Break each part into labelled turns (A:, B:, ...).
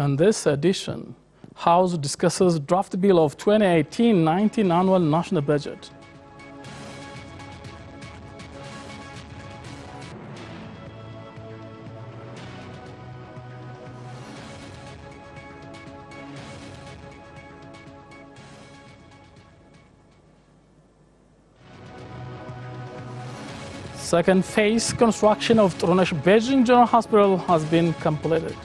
A: In this edition, House discusses draft bill of 2018-19 annual national budget. Second phase construction of Turunesh Beijing General Hospital has been completed.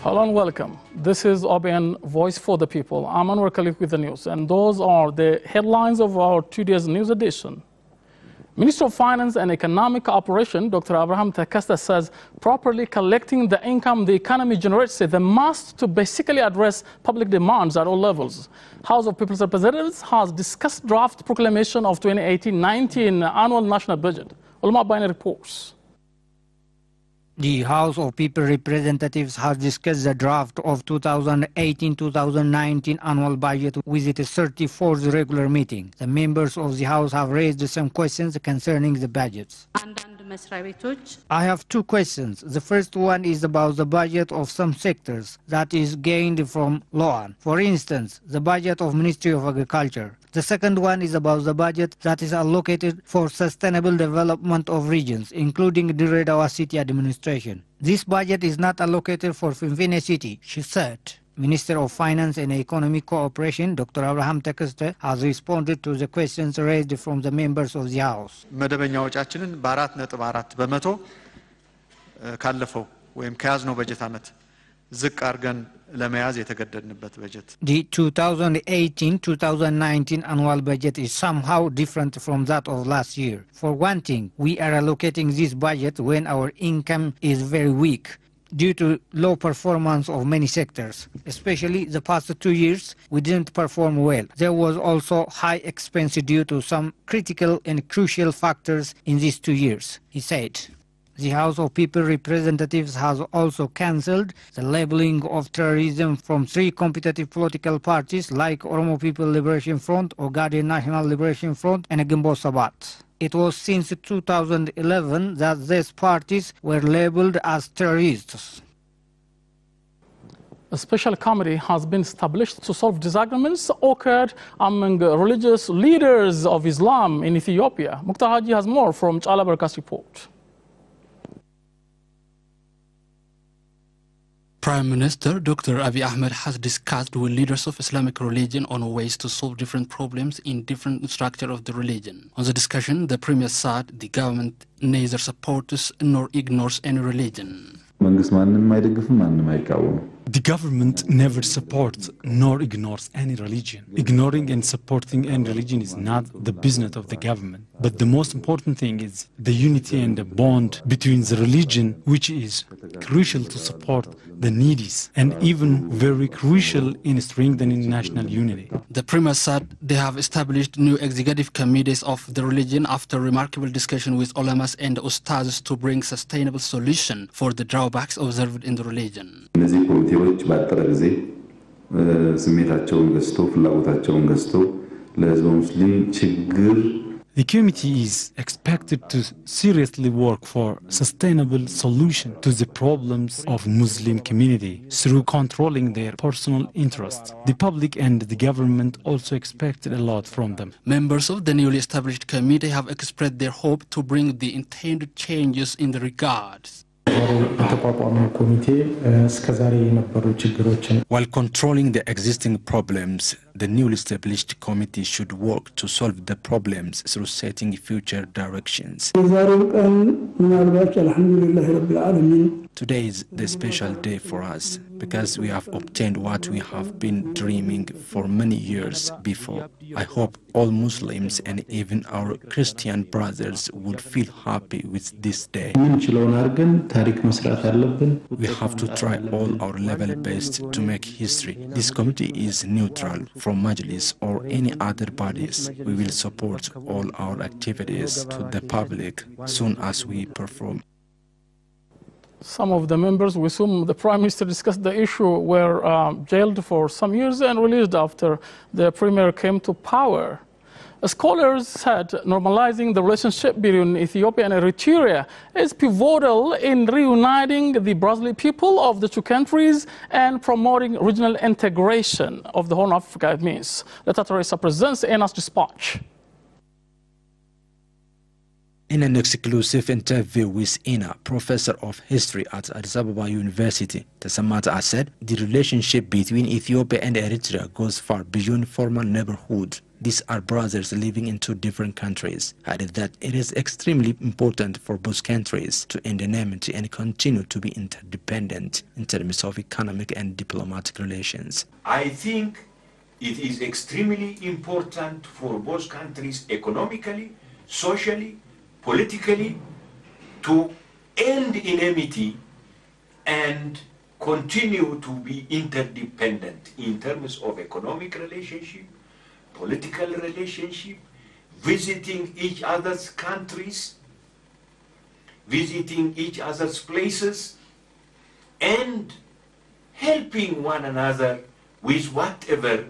A: Hello and welcome. This is OBN Voice for the People. I'm Anwar Khalid with the news, and those are the headlines of our today's news edition. Minister of Finance and Economic Cooperation, Dr. Abraham Takasta, says properly collecting the income the economy generates is a must to basically address public demands at all levels. House of People's Representatives has discussed draft proclamation of 2018-19 annual national budget. Ulma Baini reports.
B: The House of People Representatives has discussed the draft of 2018-2019 annual budget with its 34th regular meeting. The members of the House have raised some questions concerning the budgets. I have two questions. The first one is about the budget of some sectors that is gained from Loan. For instance, the budget of Ministry of Agriculture. The second one is about the budget that is allocated for sustainable development of regions, including the Redhawa City administration. This budget is not allocated for Finfinne City, she said. Minister of Finance and Economic Cooperation, Dr. Abraham Takasta, has responded to the questions raised from the members of the House.
C: መደበኛ ወጪያችንን በ4.4 በመቶ ካለፈው ወይም ከያዝነው በጀት ዓመት ዝቅ አድርገን ለመያዝ የተገደድንበት በጀት
B: The 2018-2019 annual budget is somehow different from that of last year. For one thing, we are allocating this budget when our income is very weak, due to low performance of many sectors. Especially the past 2 years, we didn't perform well. There was also high expense due to some critical and crucial factors in these 2 years, he said. The House of People Representatives has also cancelled the labeling of terrorism from 3 competitive political parties like Oromo People Liberation Front, Ogaden National Liberation Front, and Gimbo Sabat. It was since 2011 that these parties were labeled as terrorists.
A: A special committee has been established to solve disagreements occurred among religious leaders of Islam in Ethiopia. Mukhtar Haji has more from Chala Barkas report.
D: Prime Minister Dr. Abiy Ahmed has discussed with leaders of Islamic religion on ways to solve different problems in different structure of the religion. On the discussion, the Premier said the government neither supports nor ignores any religion.
E: The government never supports nor ignores any religion. Ignoring and supporting any religion is not the business of the government. But the most important thing is the unity and the bond between the religion, which is crucial to support the needy and even very crucial in strengthening national unity.
D: The Premier said they have established new executive committees of the religion after remarkable discussion with ulamas and ustads to bring sustainable solution for the drawbacks observed in the religion.
E: The committee is expected to seriously work for sustainable solution to the problems of Muslim community through controlling their personal interests. The public and the government also expected a lot from them.
D: Members of the newly established committee have expressed their hope to bring the intended changes in the regards.
F: While controlling the existing problems, the newly established committee should work to solve the problems through setting future directions. Today is the special day for us because we have obtained what we have been dreaming for many years before. I hope all Muslims and even our Christian brothers would feel happy with this day. We have to try all our level best to make history. This committee is neutral from Majlis or any other bodies. We will support all our activities to the public soon as we perform.
A: Some of the members with whom the Prime Minister discussed the issue were jailed for some years and released after the Premier came to power. Scholars said normalizing the relationship between Ethiopia and Eritrea is pivotal in reuniting the Brazilian people of the two countries and promoting regional integration of the Horn of Africa, it means. Leta Teresa presents Enas Dispatch.
F: In an exclusive interview with Ina, professor of history at Addis Ababa University, Tessamata said the relationship between Ethiopia and Eritrea goes far beyond formal neighborhood. These are brothers living in two different countries. Added that it is extremely important for both countries to end enmity and continue to be interdependent in terms of economic and diplomatic relations.
G: I think it is extremely important for both countries economically, socially, politically, to end enmity and continue to be interdependent in terms of economic relationship, political relationship, visiting each other's countries, visiting each other's places, and helping one another with whatever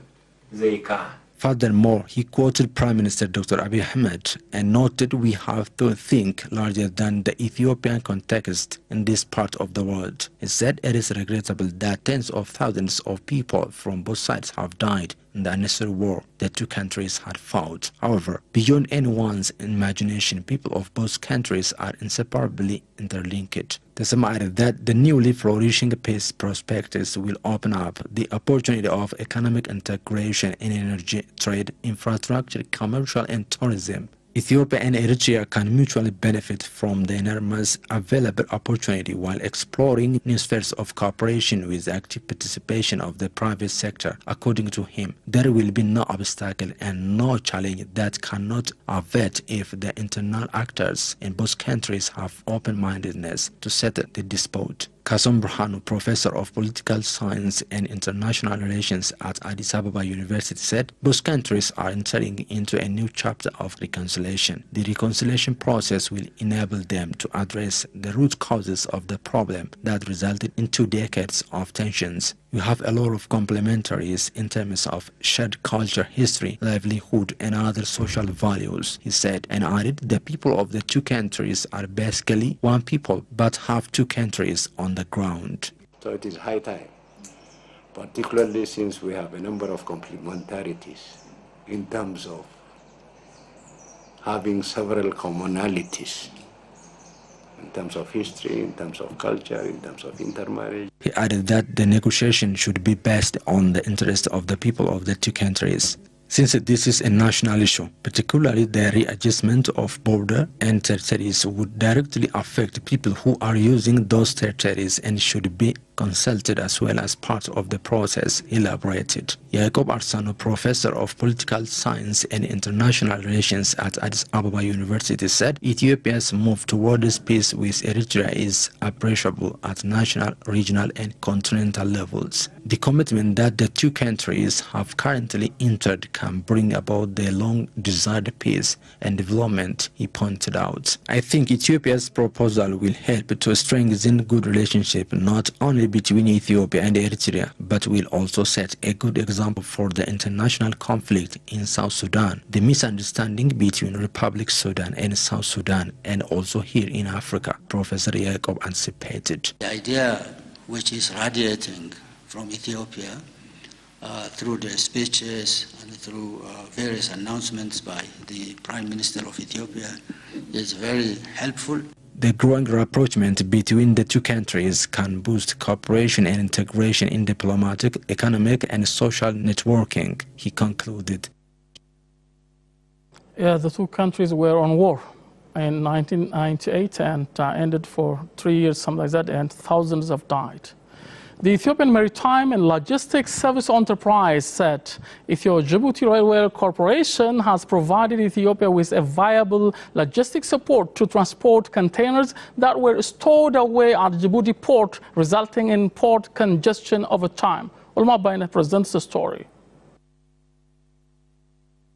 G: they can.
F: Furthermore, he quoted Prime Minister Dr. Abiy Ahmed and noted we have to think larger than the Ethiopian context in this part of the world. He said it is regrettable that tens of thousands of people from both sides have died in the unnecessary war the two countries had fought. However, beyond anyone's imagination, people of both countries are inseparably interlinked. Tesema added that the newly flourishing peace prospectus will open up the opportunity of economic integration in energy, trade, infrastructure, commercial, and tourism. Ethiopia and Eritrea can mutually benefit from the enormous available opportunity while exploring new spheres of cooperation with active participation of the private sector. According to him, there will be no obstacle and no challenge that cannot avert if the internal actors in both countries have open-mindedness to settle the dispute. Kasum Burhanu, professor of political science and international relations at Addis Ababa University, said both countries are entering into a new chapter of reconciliation. The reconciliation process will enable them to address the root causes of the problem that resulted in 2 decades of tensions. We have a lot of complementaries in terms of shared culture, history, livelihood, and other social values, he said, and added the people of the two countries are basically one people but have two countries on the ground.
H: So it is high time, particularly since we have a number of complementarities in terms of having several commonalities in terms of history, in terms of culture, in terms of intermarriage.
F: He added that the negotiation should be based on the interest of the people of the two countries. Since this is a national issue, particularly the readjustment of border and territories would directly affect people who are using those territories and should be consulted as well as part of the process, elaborated. Jacob Arsano, professor of political science and international relations at Addis Ababa University, said Ethiopia's move towards peace with Eritrea is appreciable at national, regional, and continental levels. The commitment that the two countries have currently entered can bring about the long-desired peace and development, he pointed out. I think Ethiopia's proposal will help to strengthen good relationship not only between Ethiopia and Eritrea, but will also set a good example for the international conflict in South Sudan, the misunderstanding between Republic Sudan and South Sudan, and also here in Africa, Professor Jacob anticipated.
I: The idea which is radiating from Ethiopia through the speeches and through various announcements by the Prime Minister of Ethiopia is very helpful.
F: The growing rapprochement between the two countries can boost cooperation and integration in diplomatic, economic, and social networking, he concluded.
A: Yeah, the two countries were on war in 1998 and ended for 3 years, something like that, and thousands have died. The Ethiopian Maritime and Logistics Service Enterprise said Ethio-Djibouti Railway Corporation has provided Ethiopia with a viable logistics support to transport containers that were stored away at Djibouti port, resulting in port congestion over time. Ulma Baina presents the story.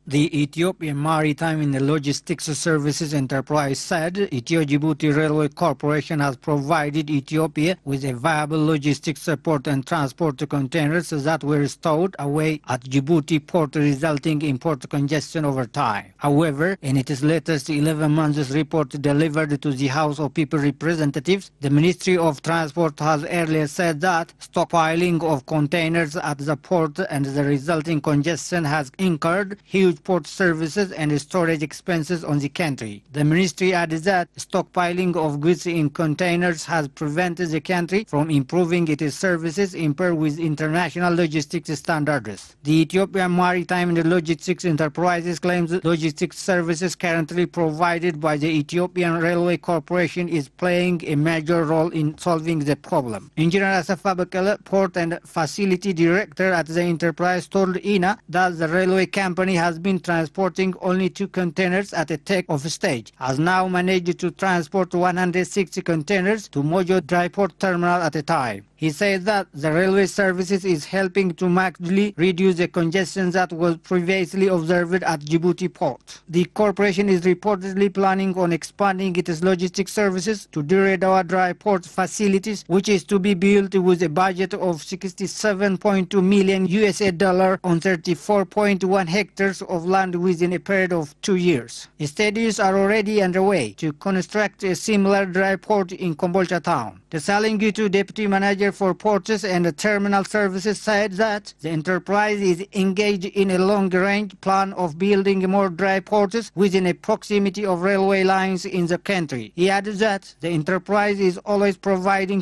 B: The Ethiopian Maritime and Logistics Services Enterprise said Ethio-Djibouti Railway Corporation has provided Ethiopia with a viable logistics support and transport to containers that were stowed away at Djibouti port, resulting in port congestion over time. However, in its latest 11 months report delivered to the House of People Representatives, the Ministry of Transport has earlier said that stockpiling of containers at the port and the resulting congestion has incurred huge port services and storage expenses on the country. The ministry added that stockpiling of goods in containers has prevented the country from improving its services in par with international logistics standards. The Ethiopian Maritime and Logistics Enterprises claims logistics services currently provided by the Ethiopian Railway Corporation is playing a major role in solving the problem. Engineer Asafa Bekele, Port and Facility Director at the enterprise, told INA that the railway company has been transporting only 2 containers at a take-off stage, has now managed to transport 160 containers to Mojo Dry Port Terminal at a time. He said that the railway services is helping to markedly reduce the congestion that was previously observed at Djibouti port. The corporation is reportedly planning on expanding its logistics services to Dire Dawa Dry Port facilities, which is to be built with a budget of $67.2 million on 34.1 hectares of land within a period of 2 years. Studies are already underway to construct a similar dry port in Kombolcha town. The Salingutu Deputy Manager for Ports and Terminal Services said that the enterprise is engaged in a long-range plan of building more dry ports within a proximity of railway lines in the country. He added that the enterprise is always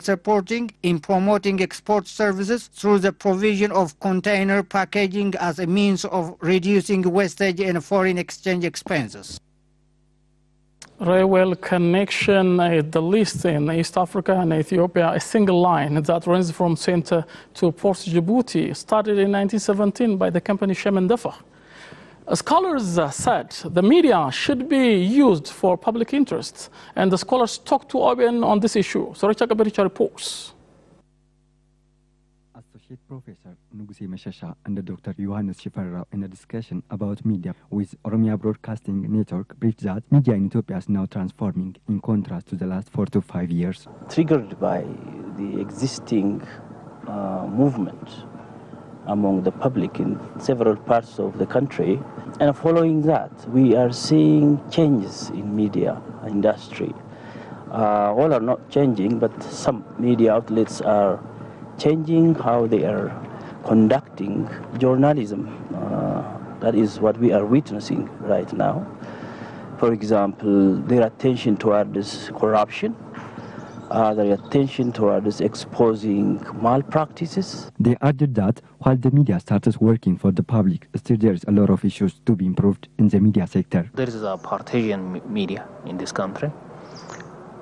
B: supporting in promoting export services through the provision of container packaging as a means of reducing wastage and foreign exchange expenses.
A: Railway connection is the least in East Africa and Ethiopia. A single line that runs from center to Port Djibouti started in 1917 by the company Shemen Defa. Scholars said the media should be used for public interest, and the scholars talked to OBN on this issue. So Richard Kabericha reports.
J: Associate Professor Nuguse Meshasha and Dr. Johannes Shifarra in a discussion about media with Oromia Broadcasting Network briefed that media in Ethiopia is now transforming in contrast to the last 4 to 5 years.
K: Triggered by the existing movement among the public in several parts of the country, and following that we are seeing changes in media industry. All are not changing, but some media outlets are changing how they are conducting journalism. That is what we are witnessing right now. For example, their attention towards corruption, their attention towards exposing malpractices.
J: They added that while the media started working for the public, still there is a lot of issues to be improved in the media sector.
L: There is a partisan media in this country,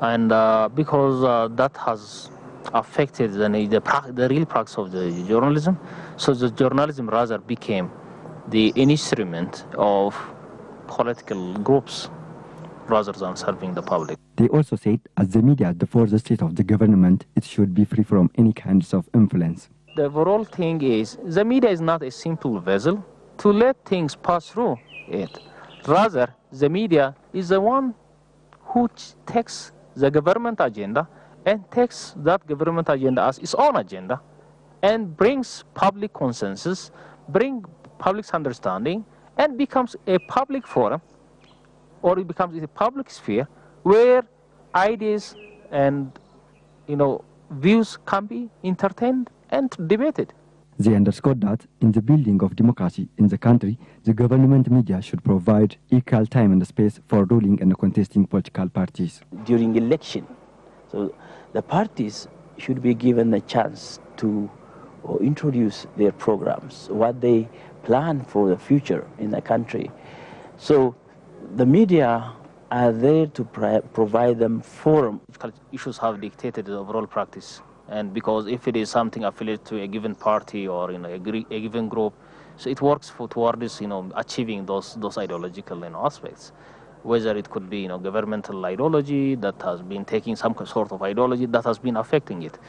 L: and because that has affected the real practice of the journalism, so the journalism rather became the instrument of political groups rather than serving the public.
J: They also said, as the media is the fourth state of the government, it should be free from any kinds of influence.
L: The overall thing is, the media is not a simple vessel to let things pass through it. Rather, the media is the one who takes the government agenda and takes that government agenda as its own agenda and brings public consensus, bring public's understanding, and becomes a public forum, or it becomes a public sphere where ideas and views can be entertained and debated.
J: They underscored that in the building of democracy in the country, the government media should provide equal time and space for ruling and contesting political parties.
K: During election, so the parties should be given a chance to introduce their programs, what they plan for the future in the country. So the media are there to provide them forum.
L: Issues have dictated the overall practice, and because if it is something affiliated to a given party or a given group, so it works towards achieving those ideological aspects. Whether it could be governmental ideology that has been taking some sort of ideology that has been affecting it.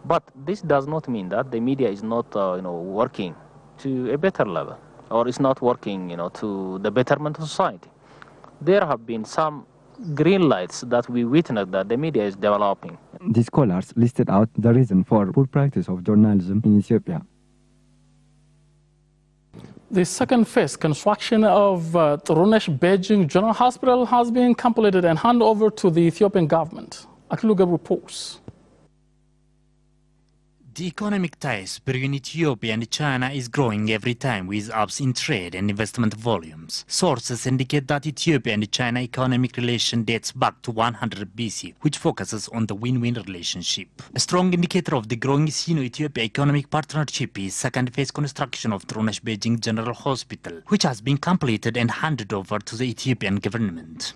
L: But this does not mean that the media is not working to a better level. or is not working, to the betterment of society. There have been some green lights that we witnessed that the media is developing.
J: The scholars listed out the reason for poor practice of journalism in Ethiopia.
A: The second phase construction of Tirunesh Beijing General Hospital has been completed and handed over to the Ethiopian government. Akiluga reports.
M: The economic ties between Ethiopia and China is growing every time with ups in trade and investment volumes. Sources indicate that Ethiopia and China economic relation dates back to 100 BC, which focuses on the win-win relationship. A strong indicator of the growing Sino-Ethiopia economic partnership is second phase construction of Tirunesh Beijing General Hospital, which has been completed and handed over to the Ethiopian government.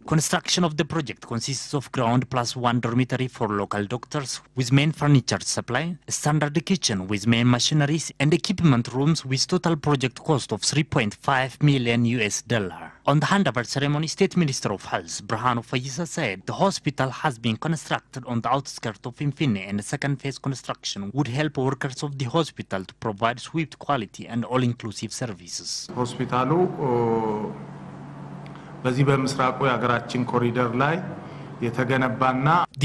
M: Construction of the project consists of ground plus one dormitory for local doctors with main furniture supply, a standard kitchen with main machineries and equipment rooms with total project cost of $3.5 million. On the handover ceremony, State Minister of Health, Birhanu Fayisa, said the hospital has been constructed on the outskirts of Finfinne and the second phase construction would help workers of the hospital to provide swift quality and all-inclusive services. The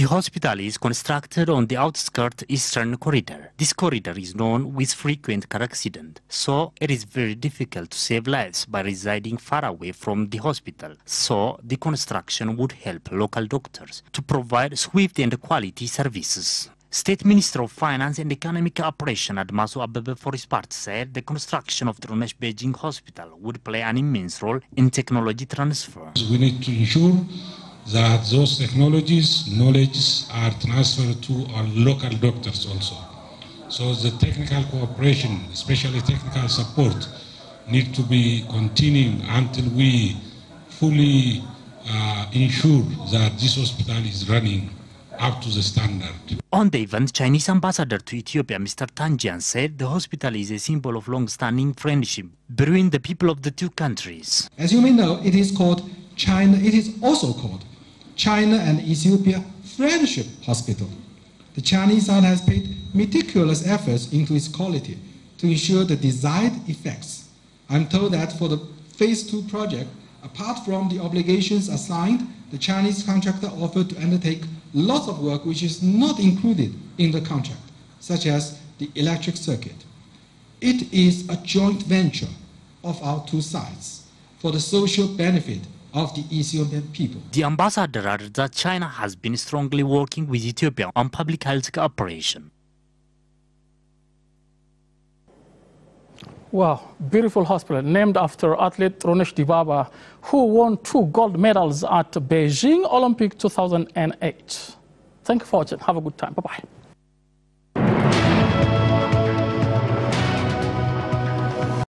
M: hospital is constructed on the outskirts eastern corridor. This corridor is known with frequent car accidents, so it is very difficult to save lives by residing far away from the hospital. So the construction would help local doctors to provide swift and quality services. State Minister of Finance and Economic Operation Admasu Abebe for his part said the construction of Tirunesh Beijing Hospital would play an immense role in technology transfer.
N: We need to ensure that those technologies, knowledge are transferred to our local doctors also. So the technical cooperation, especially technical support, need to be continuing until we fully ensure that this hospital is running up to the standard.
M: On the event, Chinese ambassador to Ethiopia, Mr. Tan Jian, said the hospital is a symbol of long-standing friendship between the people of the two countries.
O: As you may know, it is called China. It is also called China and Ethiopia Friendship Hospital. The Chinese side has paid meticulous efforts into its quality to ensure the desired effects. I'm told that for the Phase 2 project, apart from the obligations assigned, the Chinese contractor offered to undertake lots of work which is not included in the contract, such as the electric circuit. It is a joint venture of our two sides for the social benefit of the Ethiopian people.
M: The ambassador added that China has been strongly working with Ethiopia on public health cooperation.
A: Wow, beautiful hospital named after athlete Tirunesh Dibaba, who won 2 gold medals at Beijing Olympic 2008. Thank you for watching. Have a good time. Bye-bye.